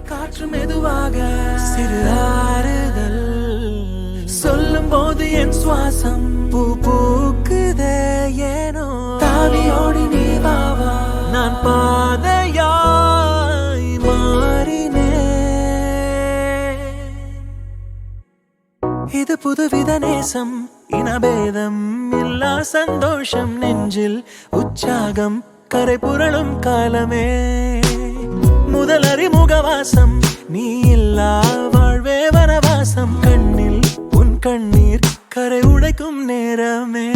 காற்று மெதுவாக சிறு ஆறுதல் சொல்லும் போது என் சுவாசம் பூ பூக்குதே ஏனோ தாவியோடி நீ வாவா நான் பாதையாய் மாறினேன் இது புதுவித நேசம் இனபேதம் இல்லா சந்தோஷம் நெஞ்சில் உற்சாகம் கரை புரளும் காலமே முதல் அறிமுகவாசம் நீ இல்லா வாழ்வே வனவாசம் கண்ணில் உன் கண்ணீர் கரை உடைக்கும் நேரமே